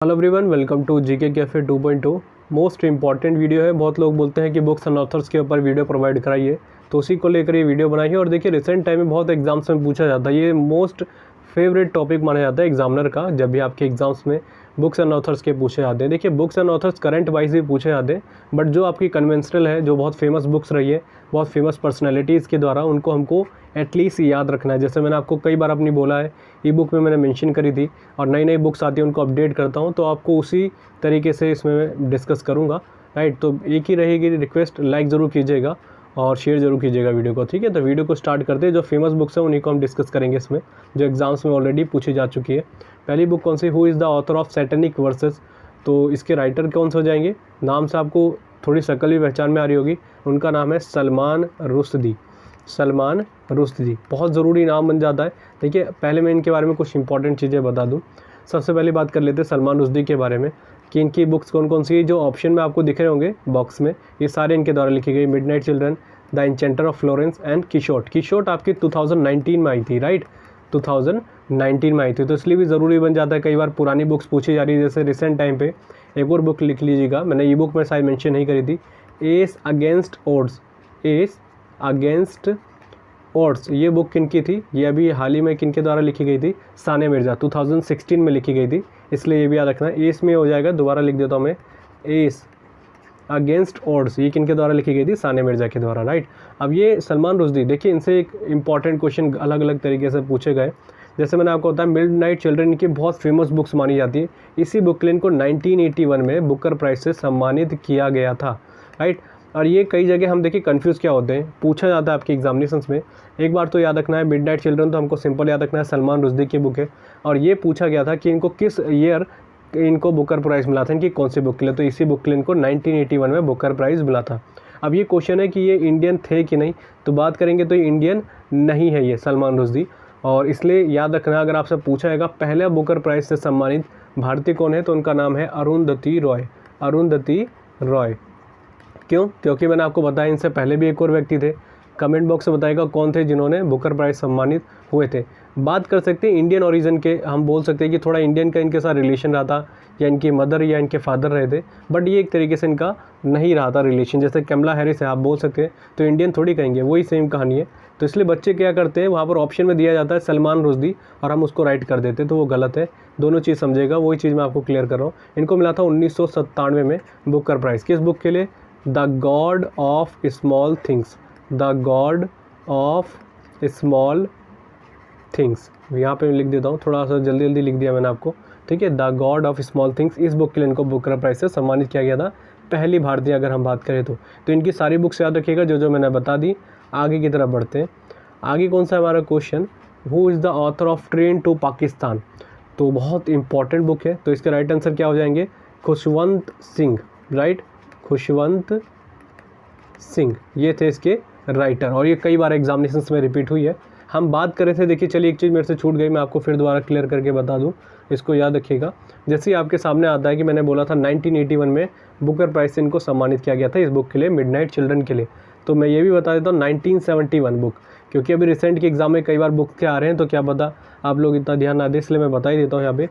Hello everyone, welcome to GK cafe 2.2। Most important video है। बहुत लोग बोलते हैं कि बुक्स एंड ऑथर्स के ऊपर वीडियो प्रोवाइड कराइए, तो उसी को लेकर ये वीडियो बनाई है। और देखिए, रिसेंट टाइम में बहुत एग्जाम्स में पूछा जाता है, ये मोस्ट फेवरेट टॉपिक माना जाता है एग्जामिनर का, जब भी आपके एग्जाम्स में बुक्स एंड ऑथर्स के पूछे जाते हैं। देखिए, books and authors current wise भी पूछे जाते हैं, बट जो आपकी कन्वेंशनल है, जो बहुत फेमस बुक्स रही है, बहुत फेमस पर्सनैलिटीज़ के द्वारा, उनको हमको एटलीस्ट याद रखना है। जैसे मैंने आपको कई बार अपनी बोला है, ई बुक में मैंने मेंशन करी थी, और नई नई बुक्स आती हैं उनको अपडेट करता हूँ, तो आपको उसी तरीके से इसमें डिस्कस करूँगा, राइट। तो एक ही रहेगी रिक्वेस्ट, लाइक ज़रूर कीजिएगा और शेयर ज़रूर कीजिएगा वीडियो को, ठीक है। तो वीडियो को स्टार्ट करते हैं। जो फेमस बुक्स हैं उन्हीं को हम डिस्कस करेंगे इसमें, जो एग्जाम्स में ऑलरेडी पूछी जा चुकी है। पहली बुक कौन सी, who is the author of Satanic Verses. तो इसके राइटर कौन से हो जाएंगे, नाम से आपको थोड़ी शक्ल भी पहचान में आ रही होगी। उनका नाम है सलमान रुश्दी। सलमान रुश्दी बहुत ज़रूरी नाम बन जाता है। देखिए, पहले मैं इनके बारे में कुछ इंपॉर्टेंट चीज़ें बता दूं। सबसे पहले बात कर लेते हैं सलमान रुश्दी के बारे में, कि इनकी बुक्स कौन कौन सी है। जो ऑप्शन में आपको दिख रहे होंगे बॉक्स में, ये सारे इनके द्वारा लिखी गई। Midnight children, the enchanter of Florence and Quichotte. Quichotte आपकी 2019 में आई थी, राइट, 2019 में आई थी, तो इसलिए भी ज़रूरी बन जाता है। कई बार पुरानी बुक्स पूछी जा रही है, जैसे रिसेंट टाइम पे एक और बुक लिख लीजिएगा, मैंने ई बुक में शायद मेंशन नहीं करी थी, S against odds. S against odds, ये बुक किनकी थी, ये अभी हाल ही में किनके द्वारा लिखी गई थी, सानिया मिर्ज़ा, 2016 में लिखी गई थी, इसलिए ये भी याद रखना। एस में हो जाएगा, दोबारा लिख देता हूँ मैं, एस अगेंस्ट ओड्स, ये किनके द्वारा लिखी गई थी, सानिया मिर्ज़ा के द्वारा, राइट। अब ये सलमान रुश्दी, देखिए इनसे एक इंपॉर्टेंट क्वेश्चन अलग अलग तरीके से पूछे गए। जैसे मैंने आपको बताया, मिडनाइट चिल्ड्रन की बहुत फेमस बुक्स मानी जाती है। इसी बुक के लिए इनको 1981 में बुकर प्राइज़ से सम्मानित किया गया था, राइट। और ये कई जगह हम देखिए कंफ्यूज क्या होते हैं, पूछा जाता है आपके एग्जामिनेशंस में। एक बार तो याद रखना है, मिडनाइट चिल्ड्रन तो हमको सिंपल याद रखना है, सलमान रुश्दी की बुक है। और ये पूछा गया था कि इनको किस ईयर इनको बुकर प्राइज़ मिला था, इनकी कौन सी बुक के लिए, तो इसी बुक के लिए इनको 1981 में बुकर प्राइज़ मिला था। अब ये क्वेश्चन है कि ये इंडियन थे कि नहीं, तो बात करेंगे तो ये इंडियन नहीं है, ये सलमान रुश्दी। और इसलिए याद रखना, अगर आपसे पूछा जाएगा पहले बुकर प्राइज़ से सम्मानित भारतीय कौन है, तो उनका नाम है अरुंधति रॉय। अरुंधति रॉय। क्यों? क्योंकि मैंने आपको बताया इनसे पहले भी एक और व्यक्ति थे। कमेंट बॉक्स में बताइएगा कौन थे जिन्होंने बुकर प्राइज़ सम्मानित हुए थे। बात कर सकते हैं इंडियन ओरिजिन के, हम बोल सकते हैं कि थोड़ा इंडियन का इनके साथ रिलेशन रहा था, या इनकी मदर या इनके फादर रहे थे, बट ये एक तरीके से इनका नहीं रहा था रिलेशन। जैसे कमला हैरिस है, आप बोल सकते हैं, तो इंडियन थोड़ी कहेंगे, वही सेम कहानी है। तो इसलिए बच्चे क्या करते हैं, वहाँ पर ऑप्शन में दिया जाता है सलमान रुश्दी, और हम उसको राइट कर देते हैं, तो वो गलत है। दोनों चीज़ समझेगा, वही चीज़ मैं आपको क्लियर कर रहा हूँ। इनको मिला था 1997 में बुकर प्राइज़। किस बुक के लिए? The God of small things. The God of small things, यहाँ पे लिख देता हूँ, थोड़ा सा जल्दी जल्दी लिख दिया मैंने आपको, ठीक है। The God of small things, इस बुक के लिए इनको बुकर प्राइज़ से सम्मानित किया गया था, पहली भारतीय अगर हम बात करें तो इनकी सारी बुक्स याद रखिएगा जो जो मैंने बता दी। आगे की तरफ बढ़ते हैं। आगे कौन सा हमारा question, who is the author of train to Pakistan. तो बहुत इंपॉर्टेंट बुक है, तो इसके राइट आंसर क्या हो जाएंगे, खुशवंत सिंह, राइट, खुशवंत सिंह, ये थे इसके राइटर। और ये कई बार एग्जामिनेशंस में रिपीट हुई है। हम बात कर रहे थे, देखिए चलिए एक चीज़ मेरे से छूट गई, मैं आपको फिर दोबारा क्लियर करके बता दूं, इसको याद रखिएगा। जैसे ही आपके सामने आता है कि मैंने बोला था 1981 में बुकर प्राइज़ से इनको सम्मानित किया गया था इस बुक के लिए, मिडनाइट चिल्ड्रन के लिए, तो मैं ये भी बता देता हूँ 1971 बुक, क्योंकि अभी रिसेंट के एग्जाम में कई बार बुक के आ रहे हैं, तो क्या पता आप लोग इतना ध्यान ना दें, इसलिए मैं बता ही देता हूँ यहाँ पे।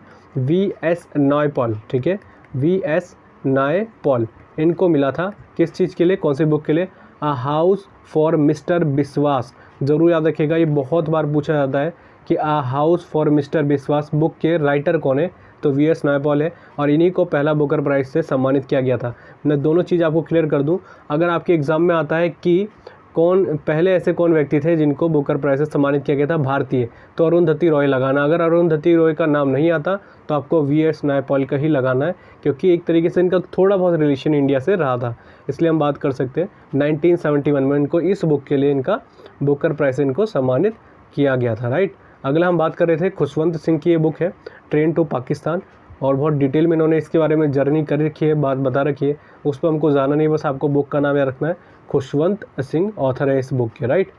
V.S. नायपॉल, ठीक है, V.S. नायपॉल, इनको मिला था किस चीज़ के लिए, कौन सी बुक के लिए, अ हाउस फॉर मिस्टर बिस्वास। ज़रूर याद रखिएगा, ये बहुत बार पूछा जाता है कि a house for mister Biswas book के राइटर कौन है, तो V.S. नायपॉल है, और इन्हीं को पहला बुकर प्राइज़ से सम्मानित किया गया था। मैं दोनों चीज़ आपको क्लियर कर दूं, अगर आपके एग्ज़ाम में आता है कि कौन पहले ऐसे कौन व्यक्ति थे जिनको बुकर प्राइज़ से सम्मानित किया गया था भारतीय, तो अरुंधति रॉय लगाना। अगर अरुंधति रॉय का नाम नहीं आता तो आपको V.S. नायपॉल का ही लगाना है, क्योंकि एक तरीके से इनका थोड़ा बहुत रिलेशन इंडिया से रहा था, इसलिए हम बात कर सकते हैं 1971 में इनको इस बुक के लिए इनका बुकर प्राइज़ से इनको सम्मानित किया गया था, राइट। अगला हम बात कर रहे थे खुशवंत सिंह की, ये बुक है ट्रेन टू पाकिस्तान, और बहुत डिटेल में इन्होंने इसके बारे में जर्नी कर रखी है, बात बता रखी है, उस पर हमको जाना नहीं, बस आपको बुक का नाम याद रखना है, खुशवंत सिंह ऑथर है इस बुक के, राइट।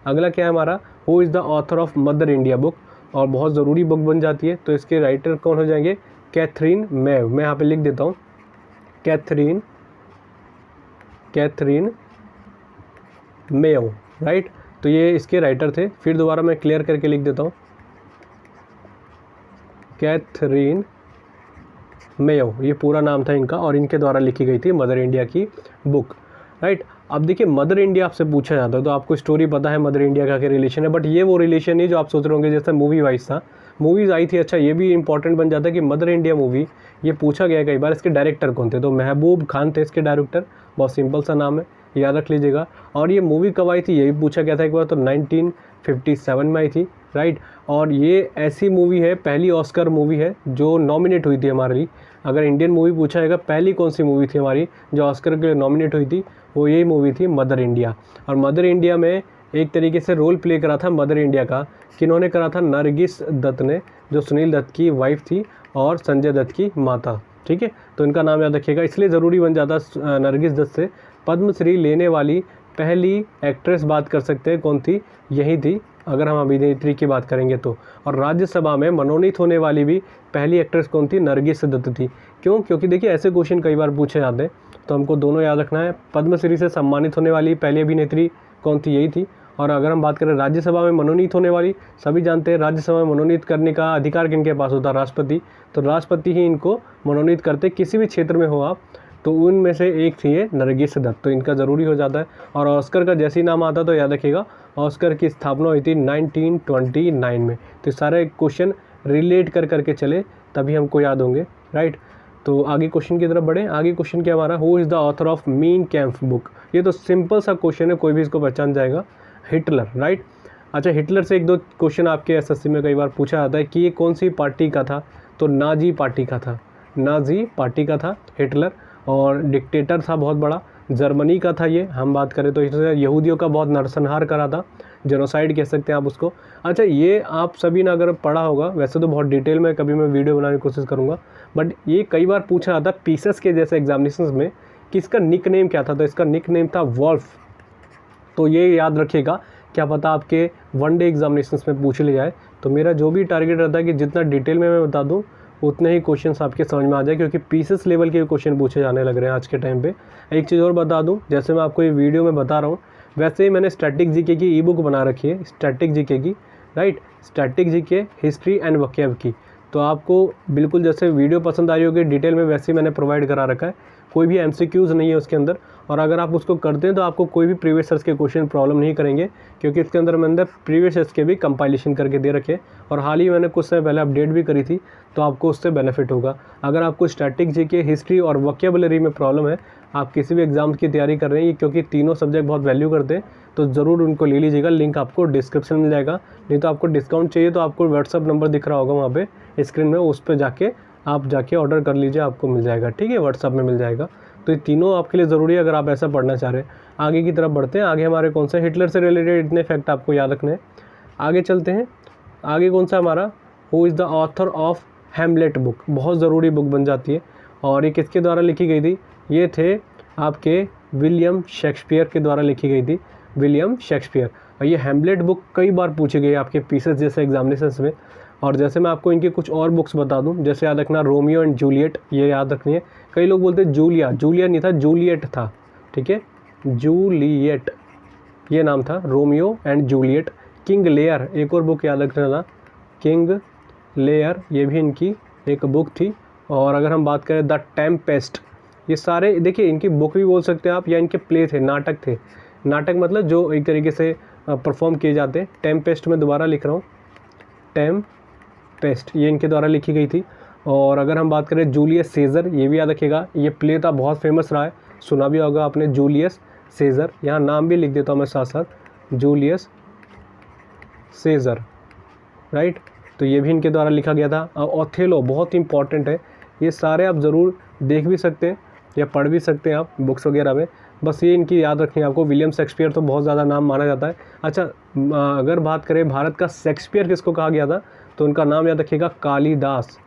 अगला क्या है हमारा, who is the author of mother India book, और बहुत ज़रूरी बुक बन जाती है, तो इसके राइटर कौन हो जाएंगे, कैथरीन मैव। मैं यहाँ पे लिख देता हूँ कैथरीन मेव, राइट। तो ये इसके राइटर थे। फिर दोबारा मैं क्लियर करके लिख देता हूँ, कैथरीन मेयो, ये पूरा नाम था इनका, और इनके द्वारा लिखी गई थी मदर इंडिया की बुक, राइट। अब देखिए मदर इंडिया आपसे पूछा जाता है तो आपको स्टोरी पता है मदर इंडिया का क्या रिलेशन है, बट ये वो रिलेशन नहीं जो आप सोच रहे होंगे जैसे मूवी वाइज था, मूवीज़ आई थी। अच्छा, ये भी इंपॉर्टेंट बन जाता है कि मदर इंडिया मूवी, ये पूछा गया है कई बार इसके डायरेक्टर कौन थे, तो महबूब खान थे इसके डायरेक्टर, बहुत सिंपल सा नाम है, याद रख लीजिएगा। और ये मूवी कब आई थी ये भी पूछा गया था एक बार, तो 1957 में आई थी, राइट। और ये ऐसी मूवी है, पहली ऑस्कर मूवी है जो नॉमिनेट हुई थी हमारे लिए। अगर इंडियन मूवी पूछा जाएगा पहली कौन सी मूवी थी हमारी जो ऑस्कर के लिए नॉमिनेट हुई थी, वो यही मूवी थी मदर इंडिया। और मदर इंडिया में एक तरीके से रोल प्ले करा था मदर इंडिया का, किन्होंने करा था, नरगिस दत्त ने, जो सुनील दत्त की वाइफ थी और संजय दत्त की माता, ठीक है। तो इनका नाम याद रखिएगा, इसलिए ज़रूरी बन जाता नरगिस दत्त से पद्मश्री लेने वाली पहली एक्ट्रेस बात कर सकते हैं कौन थी, यही थी अगर हम अभिनेत्री की बात करेंगे तो। और राज्यसभा में मनोनीत होने वाली भी पहली एक्ट्रेस कौन थी, नरगिस दत्त थी। क्यों? क्योंकि देखिए ऐसे क्वेश्चन कई बार पूछे जाते हैं, तो हमको दोनों याद रखना है। पद्मश्री से सम्मानित होने वाली पहली अभिनेत्री कौन थी, यही थी। और अगर हम बात करें राज्यसभा में मनोनीत होने वाली, सभी जानते हैं राज्यसभा में मनोनीत करने का अधिकार किनके पास होता है, राष्ट्रपति। तो राष्ट्रपति ही इनको मनोनीत करते, किसी भी क्षेत्र में हो आप, तो उनमें से एक थी ये नरगिस दत्त, तो इनका ज़रूरी हो जाता है। और ऑस्कर का जैसे ही नाम आता तो याद रखिएगा, ऑस्कर की स्थापना हुई थी 1929 में। तो सारे क्वेश्चन रिलेट कर करके चले तभी हमको याद होंगे, राइट। तो आगे क्वेश्चन की तरफ बढ़े। आगे क्वेश्चन क्या हमारा, who is the author of mean camp book. ये तो सिंपल सा क्वेश्चन है, कोई भी इसको पहचान जाएगा, हिटलर, राइट। अच्छा, हिटलर से एक दो क्वेश्चन आपके एसएससी में कई बार पूछा जाता है कि ये कौन सी पार्टी का था, तो नाजी पार्टी का था, नाजी पार्टी का था हिटलर। और डिक्टेटर था बहुत बड़ा, जर्मनी का था ये। हम बात करें तो इसने यहूदियों का बहुत नरसंहार करा था, जेनोसाइड कह सकते हैं आप उसको। अच्छा, ये आप सभी ने अगर पढ़ा होगा, वैसे तो बहुत डिटेल में कभी मैं वीडियो बनाने की कोशिश करूँगा, बट ये कई बार पूछा जाता है पीसेस के जैसे एग्जामिनेशंस में कि इसका निक नेम क्या था, तो इसका निक नेम था वॉल्फ। तो ये याद रखिएगा, क्या पता आपके वनडे एग्जामिनेशंस में पूछ लिया जाए। तो मेरा जो भी टारगेट रहता है कि जितना डिटेल में मैं बता दूँ उतने ही क्वेश्चंस आपके समझ में आ जाए, क्योंकि पीसेस लेवल के क्वेश्चन पूछे जाने लग रहे हैं आज के टाइम पे। एक चीज़ और बता दूं, जैसे मैं आपको ये वीडियो में बता रहा हूँ, वैसे ही मैंने स्टैटिक जीके की ई बुक बना रखी है, स्टैटिक जीके की, right, static GK history and vocab की। तो आपको बिल्कुल जैसे वीडियो पसंद आई होगी डिटेल में, वैसे ही मैंने प्रोवाइड करा रखा है, कोई भी MCQs नहीं है उसके अंदर। और अगर आप उसको करते हैं तो आपको कोई भी प्रीवियस ईयर्स के क्वेश्चन प्रॉब्लम नहीं करेंगे, क्योंकि इसके अंदर प्रीवियस ईयर्स के भी कंपाइलेशन करके दे रखे। और हाल ही मैंने कुछ समय पहले अपडेट भी करी थी, तो आपको उससे बेनिफिट होगा। अगर आपको स्टैटिक जीके, हिस्ट्री और वोकैबुलरी में प्रॉब्लम है, आप किसी भी एग्जाम की तैयारी कर रहे हैं, क्योंकि तीनों सब्जेक्ट बहुत वैल्यू करते हैं, तो ज़रूर उनको ले लीजिएगा। लिंक आपको डिस्क्रिप्शन में मिल जाएगा, नहीं तो आपको डिस्काउंट चाहिए तो आपको व्हाट्सअप नंबर दिख रहा होगा वहाँ पे स्क्रीन में, उस पर जाके ऑर्डर कर लीजिए, आपको मिल जाएगा, ठीक है, व्हाट्सअप में मिल जाएगा। तो ये तीनों आपके लिए ज़रूरी है अगर आप ऐसा पढ़ना चाह रहे हैं। आगे की तरफ बढ़ते हैं। आगे हमारे कौन सा, हिटलर से रिलेटेड इतने फैक्ट आपको याद रखने हैं। आगे चलते हैं। आगे कौन सा हमारा, who is the author of Hamlet book, बहुत ज़रूरी बुक बन जाती है। और ये किसके द्वारा लिखी गई थी, ये थे आपके विलियम शेक्सपियर के द्वारा लिखी गई थी, विलियम शेक्सपियर। और ये हैमलेट बुक कई बार पूछी गई आपके पीसेस जैसे एग्जामिनेशंस में। और जैसे मैं आपको इनकी कुछ और बुक्स बता दूं, जैसे याद रखना रोमियो एंड जूलियट, ये याद रखनी है। कई लोग बोलते हैं जूलिया, जूलिया नहीं था, जूलियट था, ठीक है, जूलियट ये नाम था, Romeo and Juliet. King Lear एक और बुक याद रखना था, किंग लेयर, ये भी इनकी एक बुक थी। और अगर हम बात करें द टेम्पेस्ट, ये सारे देखिए इनकी बुक भी बोल सकते हैं आप, या इनके प्ले थे, नाटक थे। नाटक मतलब जो एक तरीके से परफॉर्म किए जाते हैं। टेम्पेस्ट में दोबारा लिख रहा हूँ, टेम्पेस्ट ये इनके द्वारा लिखी गई थी। और अगर हम बात करें जूलियस सीजर, ये भी याद रखिएगा, ये प्ले था, बहुत फेमस रहा है, सुना भी होगा आपने, जूलियस सीजर। यहाँ नाम भी लिख देता हूँ मैं साथ साथ, जूलियस सीजर, राइट। तो ये भी इनके द्वारा लिखा गया था। ओथेलो बहुत इंपॉर्टेंट है, ये सारे आप ज़रूर देख भी सकते हैं या पढ़ भी सकते हैं आप बुक्स वगैरह में, बस ये इनकी याद रखनी है आपको। विलियम शेक्सपियर तो बहुत ज़्यादा नाम माना जाता है। अच्छा, अगर बात करें भारत का शेक्सपियर किसको कहा गया था, तो उनका नाम याद रखिएगा, कालिदास,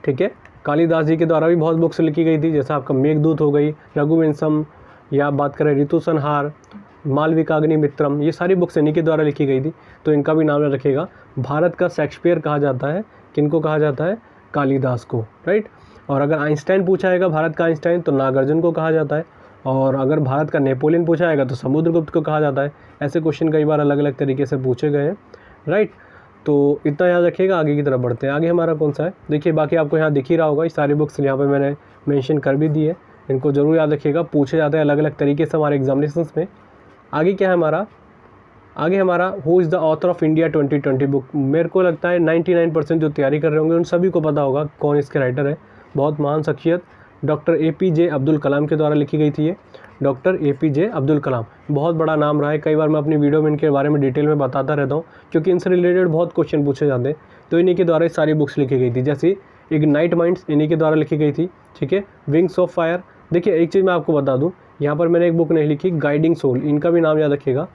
ठीक है। कालिदास जी के द्वारा भी बहुत बुक्स लिखी गई थी, जैसा आपका मेघदूत हो गई, रघुवंशम, या बात करें ऋतु संहार, मालविकाग्निमित्रम, ये सारी बुक्स इन्हीं के द्वारा लिखी गई थी। तो इनका भी नाम याद रखिएगा। भारत का शेक्सपियर कहा जाता है, किनको कहा जाता है, कालिदास को, राइट। और अगर आइंस्टाइन पूछा जाएगा, भारत का आइंस्टाइन, तो नागार्जुन को कहा जाता है। और अगर भारत का नेपोलियन पूछा जाएगा तो समुद्रगुप्त को कहा जाता है। ऐसे क्वेश्चन कई बार अलग अलग तरीके से पूछे गए हैं, राइट। तो इतना याद रखिएगा। आगे की तरफ बढ़ते हैं। आगे हमारा कौन सा है, देखिए बाकी आपको यहाँ दिख ही रहा होगा, ये सारी बुक्स यहाँ पे मैंने मेंशन कर भी दी है, इनको ज़रूर याद रखिएगा, पूछे जाते हैं अलग अलग तरीके से हमारे एग्जामिनेशंस में। आगे क्या है हमारा, आगे हमारा who is the author of India 2020 book. मेरे को लगता है 99% जो तैयारी कर रहे होंगे उन सभी को पता होगा कौन इसके राइटर है। बहुत महान शख्सियत डॉक्टर APJ अब्दुल कलाम के द्वारा लिखी गई थी ये। डॉक्टर APJ अब्दुल कलाम बहुत बड़ा नाम रहा है, कई बार मैं अपनी वीडियो में इनके बारे में डिटेल में बताता रहता हूँ, क्योंकि इनसे रिलेटेड बहुत क्वेश्चन पूछे जाते हैं। तो इन्हीं के द्वारा ये सारी बुक्स लिखी गई थी, जैसे इग्नाइट माइंड्स इन्हीं के द्वारा लिखी गई थी, ठीक है। विंग्स ऑफ फायर, देखिए एक चीज़ मैं आपको बता दूँ, यहाँ पर मैंने एक बुक नहीं लिखी, गाइडिंग सोल, इनका भी नाम याद रखिएगा,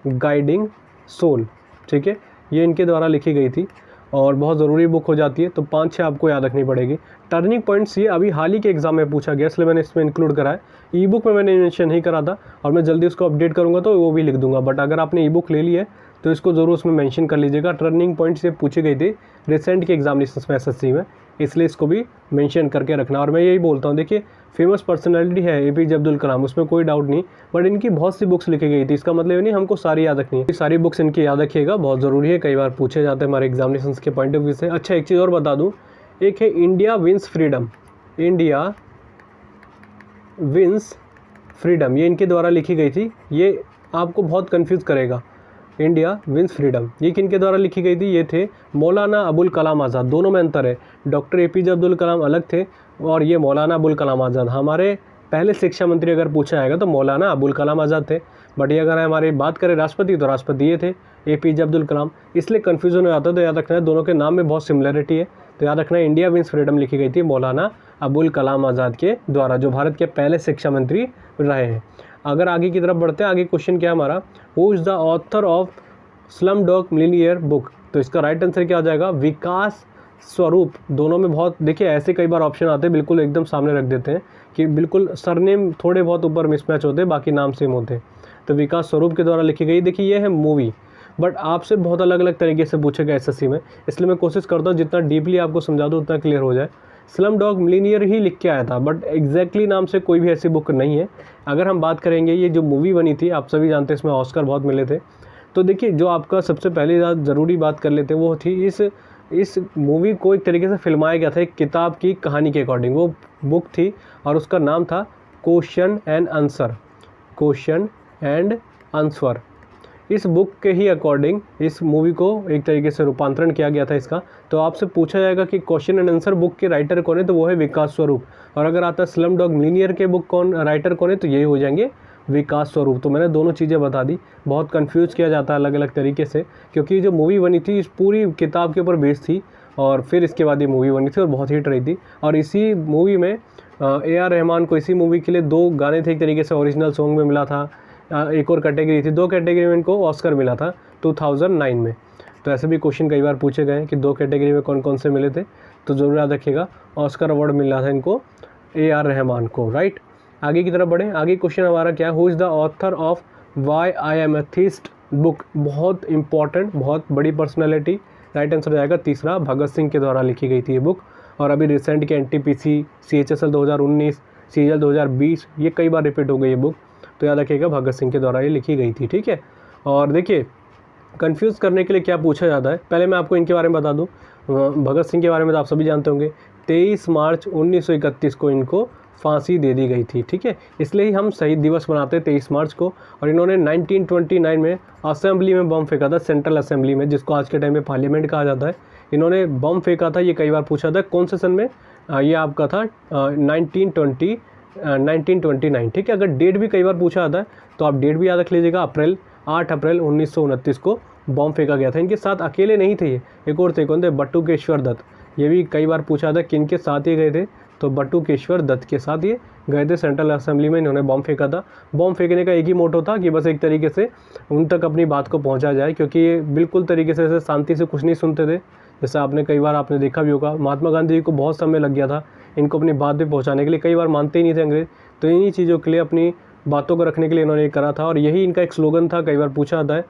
गाइडिंग सोल, ठीक है, ये इनके द्वारा लिखी गई थी और बहुत ज़रूरी बुक हो जाती है, तो 5-6 आपको याद रखनी पड़ेगी। टर्निंग पॉइंट्स ये अभी हाल ही के एग्जाम में पूछा गया, इसलिए मैंने इसमें इंक्लूड करा है। ई बुक में मैंने मेंशन नहीं करा था और मैं जल्दी उसको अपडेट करूँगा तो वो भी लिख दूंगा, बट अगर आपने ई बुक ले ली है तो इसको ज़रूर उसमें मेंशन कर लीजिएगा। टर्निंग पॉइंट्स ये पूछी गई थी रिसेंट के एग्जामिनेशन में SSC में, इसलिए इसको भी मेंशन करके रखना। और मैं यही बोलता हूँ, देखिए फेमस पर्सनैलिटी है APJ अब्दुल कलाम, उसमें कोई डाउट नहीं, बट इनकी बहुत सी बुक्स लिखी गई थी, इसका मतलब नहीं हमको सारी याद रखनी है। सारी बुक्स इनकी याद रखिएगा, बहुत ज़रूरी है, कई बार पूछे जाते हैं हमारे एग्जामिनेशन के पॉइंट ऑफ व्यू से। अच्छा एक चीज़ और बता दूँ, एक है India wins freedom, India wins freedom, ये इनके द्वारा लिखी गई थी, ये आपको बहुत कंफ्यूज करेगा। इंडिया विंस फ्रीडम ये किन के द्वारा लिखी गई थी, ये थे मौलाना अबुल कलाम आज़ाद। दोनों में अंतर है, डॉक्टर APJ अब्दुल कलाम अलग थे और ये मौलाना अबुल कलाम आज़ाद। हमारे पहले शिक्षा मंत्री अगर पूछा जाएगा तो मौलाना अबुल कलाम आज़ाद थे, बट ये अगर हमारी बात करें राष्ट्रपति तो राष्ट्रपति ये थे APJ अब्दुल कलाम, इसलिए कन्फ्यूजन हो जाता है। तो याद रखना है दोनों के नाम में बहुत सिमिलरिटी है, तो याद रखना है इंडिया विंस फ्रीडम लिखी गई थी मौलाना अबुल कलाम आज़ाद के द्वारा, जो भारत के पहले शिक्षा मंत्री रहे हैं। अगर आगे की तरफ बढ़ते हैं, आगे क्वेश्चन क्या हमारा, who is the author of Slumdog millionaire book, तो इसका राइट आंसर क्या आ जाएगा, विकास स्वरूप। दोनों में बहुत, देखिए ऐसे कई बार ऑप्शन आते हैं बिल्कुल एकदम सामने रख देते हैं कि बिल्कुल सरनेम थोड़े बहुत ऊपर मिसमैच होते हैं, बाकी नाम सेम होते हैं। तो विकास स्वरूप के द्वारा लिखी गई। देखिए ये है मूवी, बट आपसे बहुत अलग अलग तरीके से पूछेगा SSC में, इसलिए मैं कोशिश करता हूँ जितना डीपली आपको समझा दूँ उतना क्लियर हो जाए। स्लमडॉग मिलियनेयर ही लिख के आया था, बट एग्जैक्टली नाम से कोई भी ऐसी बुक नहीं है। अगर हम बात करेंगे, ये जो मूवी बनी थी आप सभी जानते हैं इसमें ऑस्कर बहुत मिले थे। तो देखिए जो आपका सबसे पहले ज़रूरी बात कर लेते हैं वो थी इस मूवी को एक तरीके से फिल्माया गया था एक किताब की कहानी के अकॉर्डिंग, वो बुक थी और उसका नाम था question and answer, question and answer. इस बुक के ही अकॉर्डिंग इस मूवी को एक तरीके से रूपांतरण किया गया था इसका। तो आपसे पूछा जाएगा कि क्वेश्चन एंड आंसर बुक के राइटर कौन है, तो वो है विकास स्वरूप। और अगर आता है स्लमडॉग मिलियनेयर के बुक राइटर कौन है, तो यही हो जाएंगे विकास स्वरूप। तो मैंने दोनों चीज़ें बता दी, बहुत कंफ्यूज किया जाता है अलग अलग तरीके से, क्योंकि जो मूवी बनी थी इस पूरी किताब के ऊपर बेस्ड थी और फिर इसके बाद ये मूवी बनी थी और बहुत हिट रही थी। और इसी मूवी में AR रहमान को इसी मूवी के लिए 2 गाने थे एक तरीके से, ओरिजिनल सॉन्ग में मिला था, एक और कैटेगरी थी, 2 कैटेगरी में इनको ऑस्कर मिला था 2009 में। तो ऐसे भी क्वेश्चन कई बार पूछे गए हैं कि 2 कैटेगरी में कौन कौन से मिले थे, तो ज़रूर याद रखिएगा। ऑस्कर अवार्ड मिला था इनको AR रहमान को, राइट। आगे की तरफ बढ़े, आगे क्वेश्चन हमारा क्या, who is the author of why I am a theist book. बहुत इंपॉर्टेंट, बहुत बड़ी पर्सनैलिटी, राइट आंसर जाएगा तीसरा, भगत सिंह के द्वारा लिखी गई थी ये बुक। और अभी रिसेंट के NTPC CHSL 2019 CGL 2020 ये कई बार रिपीट हो गई ये बुक, तो याद रखिएगा भगत सिंह के द्वारा ये लिखी गई थी, ठीक है। और देखिए कंफ्यूज करने के लिए क्या पूछा जाता है, पहले मैं आपको इनके बारे में बता दूं। भगत सिंह के बारे में तो आप सभी जानते होंगे, 23 मार्च 1931 को इनको फांसी दे दी गई थी, ठीक है, इसलिए ही हम शहीद दिवस मनाते हैं 23 मार्च को। और इन्होंने 1929 में असेंबली में बम फेंका था, सेंट्रल असेंबली में, जिसको आज के टाइम में पार्लियामेंट कहा जाता है। इन्होंने बम फेंका था, ये कई बार पूछा था कौन से सन में, ये आपका था 1929, ठीक है। अगर डेट भी कई बार पूछा जाता है तो आप डेट भी याद रख लीजिएगा, 8 अप्रैल 1929 को बम फेंका गया था। इनके साथ अकेले नहीं थे ये, एक और थे, कौन थे, बटुकेश्वर दत्त। ये भी कई बार पूछा था किन के साथ ये गए थे, तो बटुकेश्वर दत्त के साथ ये गए थे सेंट्रल असेंबली में, इन्होंने बम फेंका था। बम फेंकने का एक ही मोटो था कि बस एक तरीके से उन तक अपनी बात को पहुंचा जाए, क्योंकि ये बिल्कुल तरीके से शांति से कुछ नहीं सुनते थे। जैसे आपने कई बार आपने देखा भी होगा, महात्मा गांधी जी को बहुत समय लग गया था इनको अपनी बात भी पहुँचाने के लिए, कई बार मानते ही नहीं थे अंग्रेज। तो इन्हीं चीज़ों के लिए, अपनी बातों को रखने के लिए इन्होंने ये करा था। और यही इनका एक स्लोगन था, कई बार पूछा जाता है,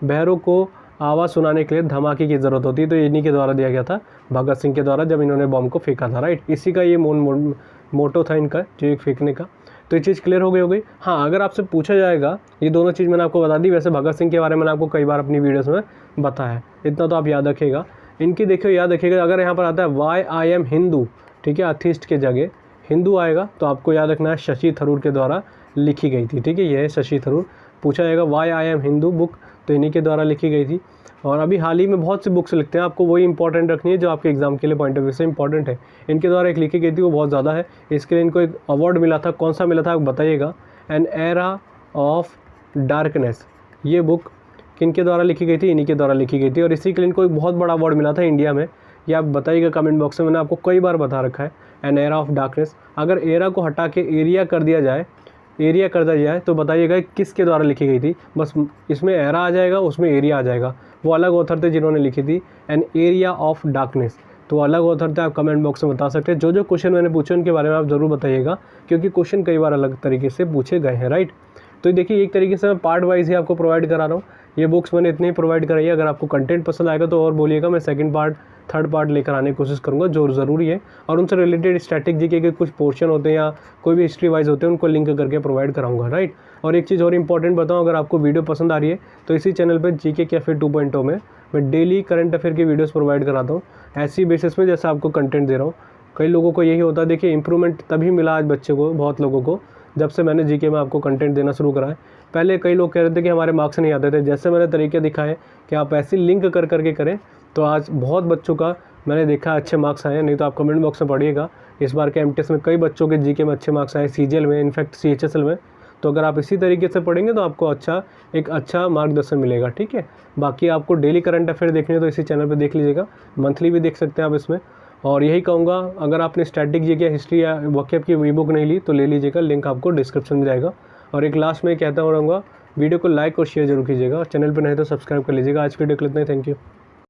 बहरों को आवाज़ सुनाने के लिए धमाके की ज़रूरत होती है, तो इन्हीं के द्वारा दिया गया था, भगत सिंह के द्वारा, जब इन्होंने बम को फेंका था, राइट। इसी का ये मोटो था इनका, जो एक फेंकने का। तो ये चीज़ क्लियर हो गई। हाँ, अगर आपसे पूछा जाएगा, ये दोनों चीज़ मैंने आपको बता दी। वैसे भगत सिंह के बारे में मैंने आपको कई बार अपनी वीडियोस में बताया है, इतना तो आप याद रखिएगा। इनकी देखिए याद रखिएगा, अगर यहाँ पर आता है वाई आई एम हिंदू, ठीक है, अथिस्ट के जगह हिंदू आएगा, तो आपको याद रखना है शशि थरूर के द्वारा लिखी गई थी, ठीक है। ये है शशि थरूर। पूछा जाएगा why I am Hindu book, तो इन्हीं के द्वारा लिखी गई थी। और अभी हाल ही में बहुत सी बुक्स लिखते हैं, आपको वही इंपॉर्टेंट रखनी है जो आपके एग्जाम के लिए पॉइंट ऑफ व्यू से इंपॉर्टेंट है। इनके द्वारा एक लिखी गई थी, वो बहुत ज़्यादा है, इसके लिए इनको एक अवार्ड मिला था। कौन सा मिला था आप बताइएगा? An era of darkness. ये बुक किनके द्वारा लिखी गई थी? इन्हीं के द्वारा लिखी गई थी। और इसी के लिए इनको एक बहुत बड़ा अवार्ड मिला था इंडिया में। ये आप बताइएगा कमेंट बॉक्स में, मैंने आपको कई बार बता रखा है। एन एरा ऑफ डार्कनेस, अगर एरा को हटा के एरिया कर दिया जाए तो बताइएगा किसके द्वारा लिखी गई थी। बस इसमें एरा आ जाएगा, उसमें एरिया आ जाएगा। वो अलग ऑथर थे जिन्होंने लिखी थी एन एरिया ऑफ डार्कनेस, तो अलग ऑथर थे। आप कमेंट बॉक्स में बता सकते हैं। जो क्वेश्चन मैंने पूछे उनके बारे में आप ज़रूर बताइएगा, क्योंकि क्वेश्चन कई बार अलग तरीके से पूछे गए हैं, राइट। तो देखिए एक तरीके से मैं पार्ट वाइज ही आपको प्रोवाइड करा रहा हूँ। ये बुक्स मैंने इतनी ही प्रोवाइड कराई है। अगर आपको कंटेंट पसंद आएगा तो और बोलिएगा, मैं सेकंड पार्ट थर्ड पार्ट लेकर आने की कोशिश करूँगा, जो ज़रूरी है। और उनसे रिलेटेड स्टैटिक जीके के कुछ पोर्शन होते हैं या कोई भी हिस्ट्री वाइज होते हैं, उनको लिंक करके प्रोवाइड कराऊंगा, राइट। और एक चीज़ और इंपॉर्टेंट बताऊँ, अगर आपको वीडियो पसंद आ रही है तो इसी चैनल पर जीके कैफे 2.0 में मैं डेली करंट अफेयर की वीडियोज़ प्रोवाइड कराता हूँ, ऐसी बेसिस में जैसा आपको कंटेंट दे रहा हूँ। कई लोगों को यही होता है, देखिए इंप्रूवमेंट तभी मिला आज बच्चे को, बहुत लोगों को, जब से मैंने जीके में आपको कंटेंट देना शुरू करा है। पहले कई लोग कह रहे थे कि हमारे मार्क्स नहीं आते थे। जैसे मैंने तरीके दिखाए कि आप ऐसे लिंक करके करें, तो आज बहुत बच्चों का मैंने देखा अच्छे मार्क्स आए। नहीं तो आप कमेंट बॉक्स में पढ़िएगा, इस बार के एमटीएस में कई बच्चों के जीके में अच्छे मार्क्स आए, सीजीएल में, इनफैक्ट सीएचएसएल में। तो अगर आप इसी तरीके से पढ़ेंगे तो आपको एक अच्छा मार्गदर्शन मिलेगा, ठीक है। बाकी आपको डेली करंट अफेयर देखने हैं तो इसी चैनल पर देख लीजिएगा, मंथली भी देख सकते हैं आप इसमें। और यही कहूँगा, अगर आपने स्टैटिक जीके, हिस्ट्री या वोकैब की ई बुक नहीं ली तो ले लीजिएगा, लिंक आपको डिस्क्रिप्शन में जाएगा। और एक लास्ट में कहता रहूँगा, वीडियो को लाइक और शेयर जरूर कीजिएगा, और चैनल पर नहीं तो सब्सक्राइब कर लीजिएगा। आज की वीडियो के लिए इतना ही, थैंक यू।